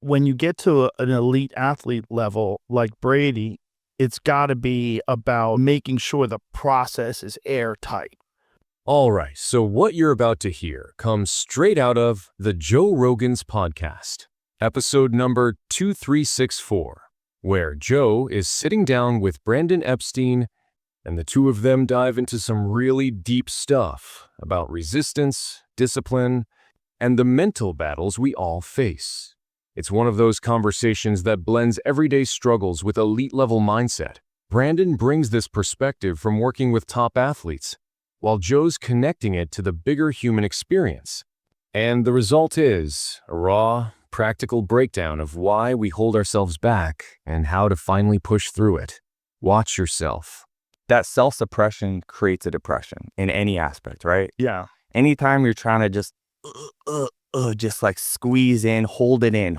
when you get to an elite athlete level like Brady, it's got to be about making sure the process is airtight. All right, so what you're about to hear comes straight out of the Joe Rogan's podcast, episode number 2364, where Joe is sitting down with Brandon Epstein, and the two of them dive into some really deep stuff about resistance, discipline, and the mental battles we all face. It's one of those conversations that blends everyday struggles with elite-level mindset. Brandon brings this perspective from working with top athletes, while Joe's connecting it to the bigger human experience. And the result is a raw, practical breakdown of why we hold ourselves back and how to finally push through it. Watch yourself. That self-suppression creates a depression in any aspect, right? Yeah. Anytime you're trying to just like squeeze in, hold it in,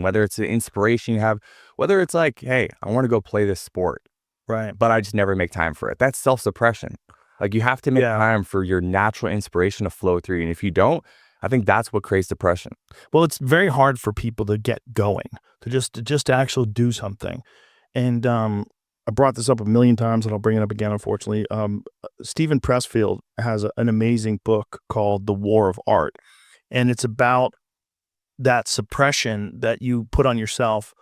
whether it's the inspiration you have, whether it's like, hey, I want to go play this sport, Right. but I just never make time for it. That's self-suppression. Like you have to make time for your natural inspiration to flow through. And if you don't, I think that's what creates depression. Well, it's very hard for people to get going, to just actually do something. And I brought this up a million times, and I'll bring it up again, unfortunately. Stephen Pressfield has an amazing book called The War of Art. And it's about that suppression that you put on yourself,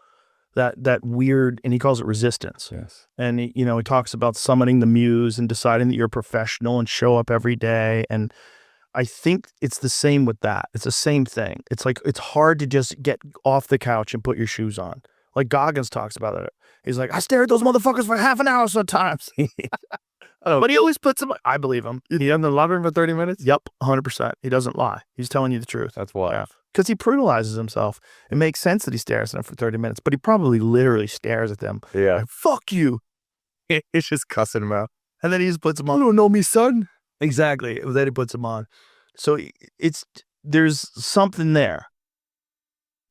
that weird, and he calls it resistance. Yes. And he talks about summoning the muse and deciding that you're a professional and show up every day. And I think it's the same with that. It's the same thing. It's like, it's hard to just get off the couch and put your shoes on. Like Goggins talks about it. He's like, I stare at those motherfuckers for half an hour sometimes. But he always puts them, I believe him. He in the library for 30 minutes? Yep, 100%. He doesn't lie. He's telling you the truth. That's why. Because he brutalizes himself. It makes sense that he stares at them for 30 minutes, but he probably literally stares at them. Yeah. Like, fuck you. It's just cussing him out. And then he just puts them on. You don't know me, son. Exactly. Then he puts them on. So there's something there,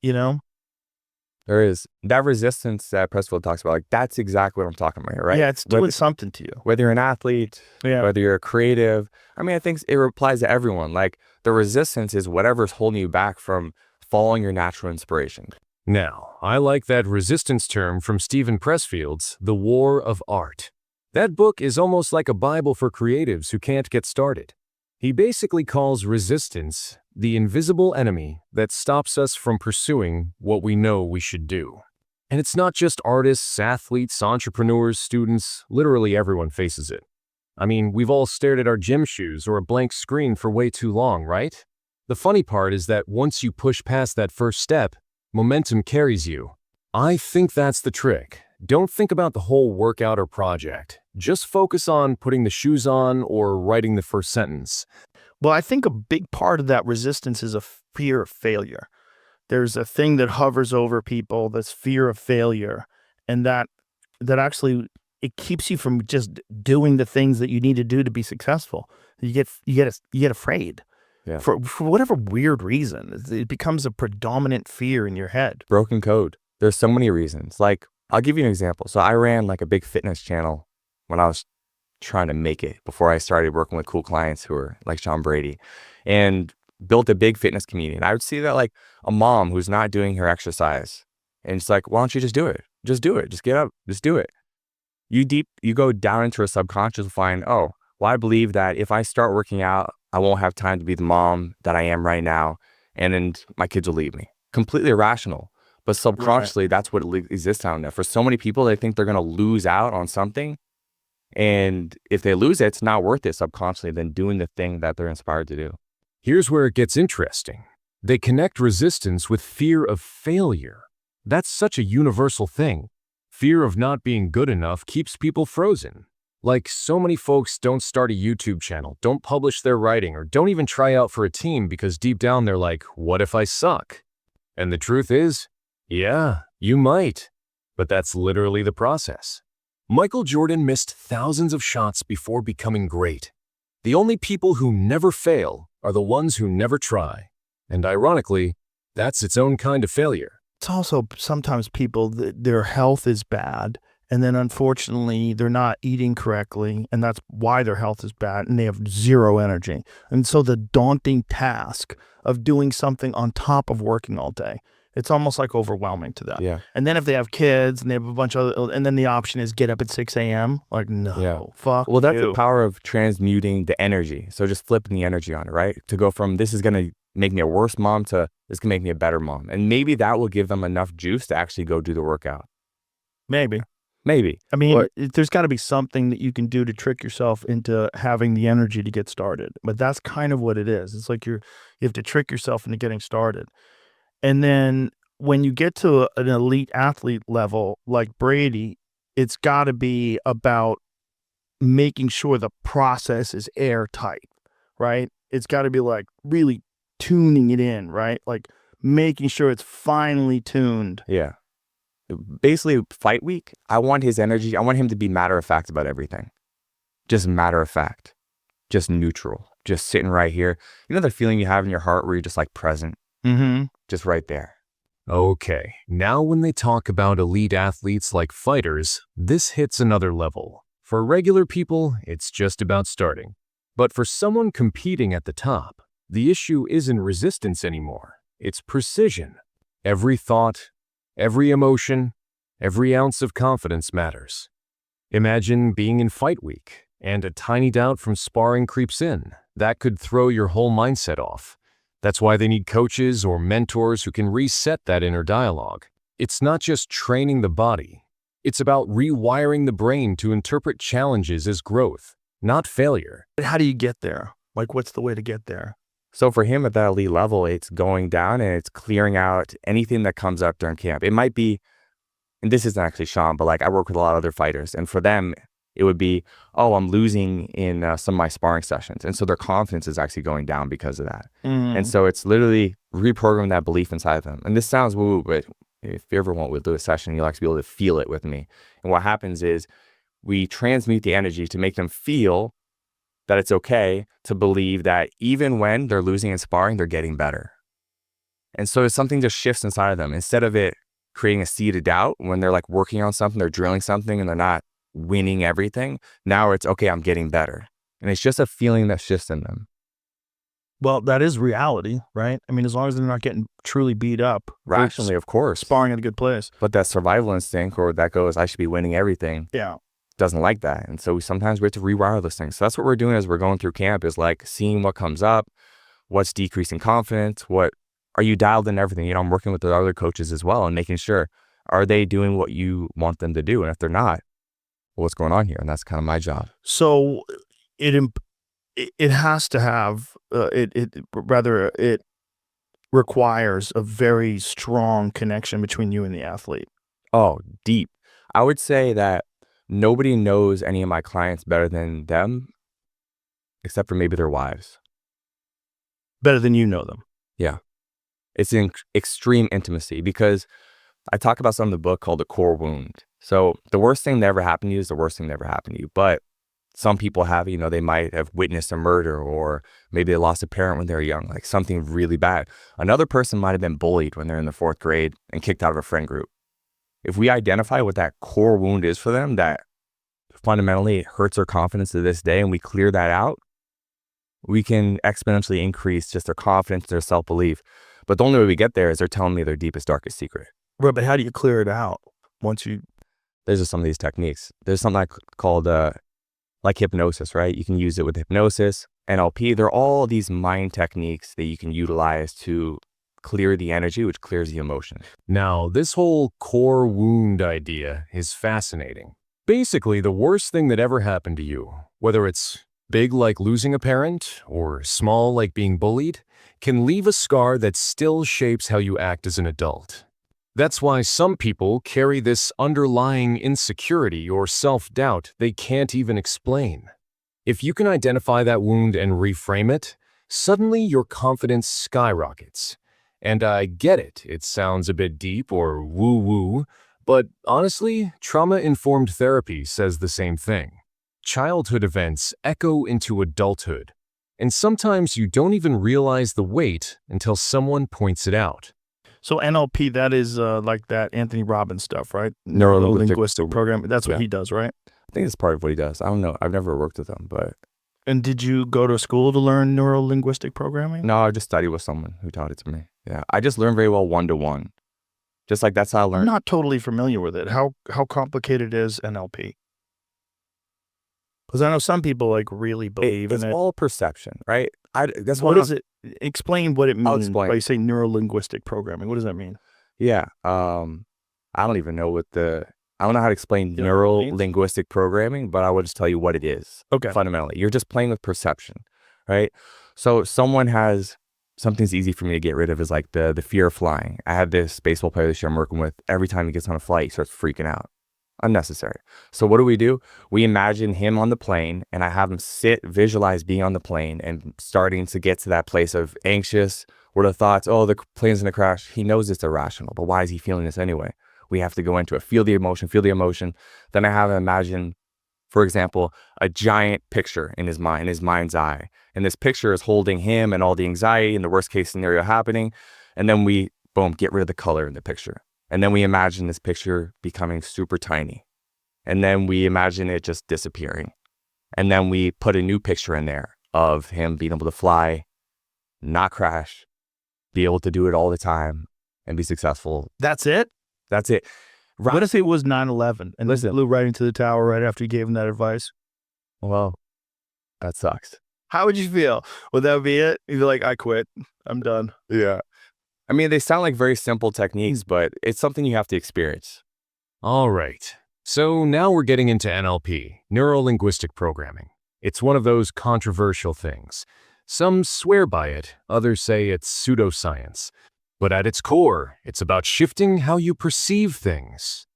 There is. That resistance that Pressfield talks about, like that's exactly what I'm talking about here, right? Yeah, it's doing something to you. Whether you're an athlete, whether you're a creative. I mean, I think it applies to everyone. Like the resistance is whatever's holding you back from following your natural inspiration. Now, I like that resistance term from Stephen Pressfield's The War of Art. That book is almost like a Bible for creatives who can't get started. He basically calls resistance the invisible enemy that stops us from pursuing what we know we should do. And it's not just artists, athletes, entrepreneurs, students, literally everyone faces it. I mean, we've all stared at our gym shoes or a blank screen for way too long, right? The funny part is that once you push past that first step, momentum carries you. I think that's the trick. Don't think about the whole workout or project. Just focus on putting the shoes on or writing the first sentence. Well, I think a big part of that resistance is a fear of failure. There's a thing that hovers over people, this fear of failure, and that actually it keeps you from just doing the things that you need to do to be successful. You get afraid. Yeah. For whatever weird reason. It becomes a predominant fear in your head. Broken code. There's so many reasons. Like, I'll give you an example. So I ran like a big fitness channel when I was trying to make it before I started working with cool clients who were like Sean Brady, and built a big fitness community. And I would see that like a mom who's not doing her exercise, and it's like, why don't you just do it? Just do it. Just get up. Just do it. You go down into her subconscious and find, oh, well, I believe that if I start working out, I won't have time to be the mom that I am right now. And then my kids will leave me. Completely irrational. But subconsciously, that's what exists down there. For so many people, they think they're going to lose out on something. And if they lose it, it's not worth it subconsciously than doing the thing that they're inspired to do. Here's where it gets interesting. They connect resistance with fear of failure. That's such a universal thing. Fear of not being good enough keeps people frozen. Like, so many folks don't start a YouTube channel, don't publish their writing, or don't even try out for a team because deep down they're like, what if I suck? And the truth is, yeah, you might. But that's literally the process. Michael Jordan missed thousands of shots before becoming great. The only people who never fail are the ones who never try. And ironically, that's its own kind of failure. It's also sometimes people, their health is bad, and then unfortunately they're not eating correctly, and that's why their health is bad, and they have zero energy. And so the daunting task of doing something on top of working all day It's almost like overwhelming to them. Yeah. And then if they have kids and they have a bunch of, and then the option is get up at 6 a.m. Like, no, fuck Well, that's you. the power of transmuting the energy. So just flipping the energy on it, right? To go from this is going to make me a worse mom to this can make me a better mom. And maybe that will give them enough juice to actually go do the workout. Maybe. I mean, there's got to be something that you can do to trick yourself into having the energy to get started. But that's kind of what it is. It's like you have to trick yourself into getting started. And then when you get to an elite athlete level like Brady, it's got to be about making sure the process is airtight, right? It's got to be like really tuning it in, right? Like making sure it's finely tuned. Yeah. Basically, fight week, I want his energy. I want him to be matter of fact about everything. Just matter of fact. Just neutral. Just sitting right here. You know the feeling you have in your heart where you're just like present? Mm-hmm. Just right there. Okay, now when they talk about elite athletes like fighters, this hits another level. For regular people, it's just about starting. But for someone competing at the top, the issue isn't resistance anymore. It's precision. Every thought, every emotion, every ounce of confidence matters. Imagine being in fight week, and a tiny doubt from sparring creeps in. That could throw your whole mindset off. That's why they need coaches or mentors who can reset that inner dialogue. It's not just training the body. It's about rewiring the brain to interpret challenges as growth, not failure. How do you get there? Like, what's the way to get there? So for him at that elite level, it's going down and it's clearing out anything that comes up during camp. It might be, and this isn't actually Sean, but like I work with a lot of other fighters, and for them, it would be, oh, I'm losing in some of my sparring sessions. And so their confidence is actually going down because of that. And so it's literally reprogramming that belief inside of them. And this sounds woo-woo, but if you ever want, we'll do a session, you'll actually be able to feel it with me. And what happens is we transmute the energy to make them feel that it's okay to believe that even when they're losing in sparring, they're getting better. And so something just shifts inside of them. Instead of it creating a seed of doubt when they're like working on something, they're drilling something and they're not winning everything. Now it's, okay, I'm getting better. And it's just a feeling that shifts in them. Well, that is reality, right? I mean, as long as they're not getting truly beat up. Rationally, of course. Sparring at a good place. But that survival instinct, or that goes, I should be winning everything. Yeah. Doesn't like that. And so sometimes we have to rewire those things. So that's what we're doing as we're going through camp, is like seeing what comes up, what's decreasing confidence, what are you dialed in everything. You know, I'm working with the other coaches as well and making sure, are they doing what you want them to do? And if they're not, what's going on here? And that's kind of my job. So it has to have it requires a very strong connection between you and the athlete. Oh, deep. I would say that nobody knows any of my clients better than them, except for maybe their wives. Better than you know them. Yeah. It's in extreme intimacy, because I talk about something in the book called the core wound. So the worst thing that ever happened to you is the worst thing that ever happened to you. But some people have, you know, they might have witnessed a murder, or maybe they lost a parent when they were young, like something really bad. Another person might have been bullied when they're in the 4th grade and kicked out of a friend group. If we identify what that core wound is for them, that fundamentally it hurts their confidence to this day, and we clear that out, we can exponentially increase just their confidence, their self-belief. But the only way we get there is they're telling me their deepest, darkest secret. Right, but how do you clear it out once you... There's just some of these techniques. There's something called like hypnosis, right? You can use it with hypnosis, NLP. They're all these mind techniques that you can utilize to clear the energy, which clears the emotion. Now, this whole core wound idea is fascinating. Basically, the worst thing that ever happened to you, whether it's big like losing a parent or small like being bullied, can leave a scar that still shapes how you act as an adult. That's why some people carry this underlying insecurity or self-doubt they can't even explain. If you can identify that wound and reframe it, suddenly your confidence skyrockets. And I get it, it sounds a bit deep or woo-woo, but honestly, trauma-informed therapy says the same thing. Childhood events echo into adulthood, and sometimes you don't even realize the weight until someone points it out. So NLP, that is like that Anthony Robbins stuff, right? Neuro-Linguistic Programming. That's what Yeah. he does, right? I think it's part of what he does. I don't know. I've never worked with him, but And did you go to school to learn Neuro-Linguistic Programming? no, I just studied with someone who taught it to me. Yeah, I just learned very well one-to-one. Just like that's how I I'm learned. not totally familiar with it. How complicated is NLP? Because I know some people like really believe It's in it. all perception, right? That's What what is it? Explain what it I'll means explain. by saying neuro-linguistic programming. What does that mean? Yeah. I don't even know I don't know how to explain You don't know what it means? neuro-linguistic programming, but I will just tell you what it is. Okay. Fundamentally, you're just playing with perception, right? So something's easy for me to get rid of is like the fear of flying. I had this baseball player this year I'm working with. Every time he gets on a flight, he starts freaking out. Unnecessary. So what do? We imagine him on the plane, and I have him visualize being on the plane and starting to get to that place of anxious. What are the thoughts? Oh, the plane's gonna crash. He knows it's irrational, but why is he feeling this anyway? We have to go into it. Feel the emotion. Then I have him imagine, for example, a giant picture in his mind's eye. And this picture is holding him and all the anxiety and the worst case scenario happening. And then we, boom, get rid of the color in the picture. And then we imagine this picture becoming super tiny. And then we imagine it just disappearing. And then we put a new picture in there of him being able to fly, not crash, be able to do it all the time and be successful. That's it? That's it. What if it was 9/11 and Listen. flew right into the tower right after you gave him that advice? Well, that sucks. How would you feel? Would that be it? You'd be like, I quit. I'm done. Yeah. I mean, they sound like very simple techniques, but it's something you have to experience. All right. So now we're getting into NLP, Neuro-Linguistic Programming. It's one of those controversial things. Some swear by it, others say it's pseudoscience. But at its core, it's about shifting how you perceive things.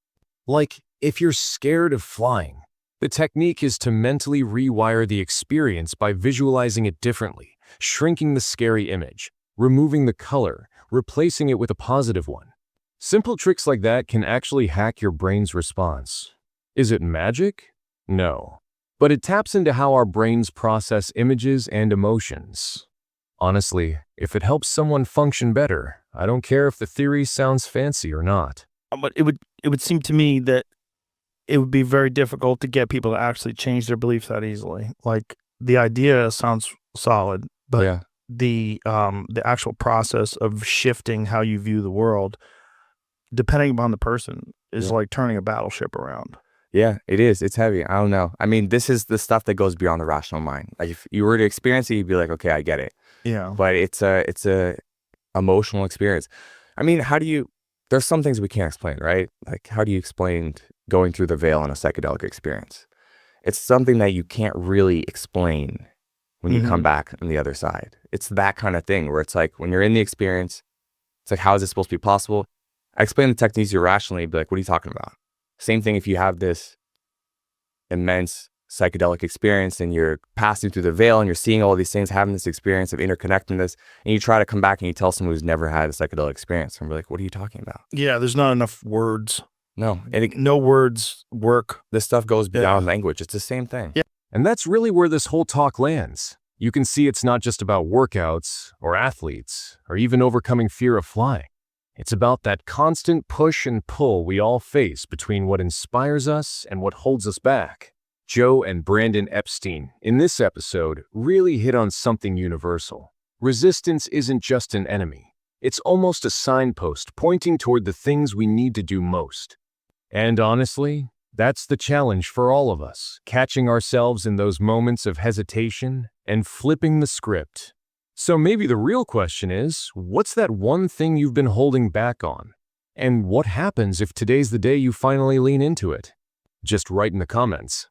Like, if you're scared of flying, the technique is to mentally rewire the experience by visualizing it differently, shrinking the scary image, removing the color, replacing it with a positive one. Simple tricks like that can actually hack your brain's response. Is it magic? No. But it taps into how our brains process images and emotions. Honestly, if it helps someone function better, I don't care if the theory sounds fancy or not. But it would seem to me that it would be very difficult to get people to actually change their beliefs that easily. Like the idea sounds solid, but Yeah. the actual process of shifting how you view the world, depending upon the person, is like turning a battleship around. Yeah, it is. It's heavy. I don't know. I mean, this is the stuff that goes beyond the rational mind. Like if you were to experience it, you'd be like, okay, I get it. Yeah. But it's a emotional experience. I mean, there's some things we can't explain, right? Like how do you explain going through the veil in a psychedelic experience? It's something that you can't really explain when you come back on the other side. It's that kind of thing where it's like when you're in the experience, it's like, how is this supposed to be possible? I explain the techniques irrationally, be like, what are you talking about? Same thing if you have this immense psychedelic experience and you're passing through the veil and you're seeing all these things, having this experience of interconnectedness, and you try to come back and you tell someone who's never had a psychedelic experience, and we're like, what are you talking about? Yeah, there's not enough words. No, No words work. this stuff goes beyond language. It's the same thing. Yeah. And that's really where this whole talk lands. You can see it's not just about workouts or athletes or even overcoming fear of flying. It's about that constant push and pull we all face between what inspires us and what holds us back. Joe and Brandon Epstein, in this episode, really hit on something universal. Resistance isn't just an enemy. It's almost a signpost pointing toward the things we need to do most. And honestly, that's the challenge for all of us, catching ourselves in those moments of hesitation and flipping the script. So maybe the real question is, what's that one thing you've been holding back on? And what happens if today's the day you finally lean into it? Just write in the comments.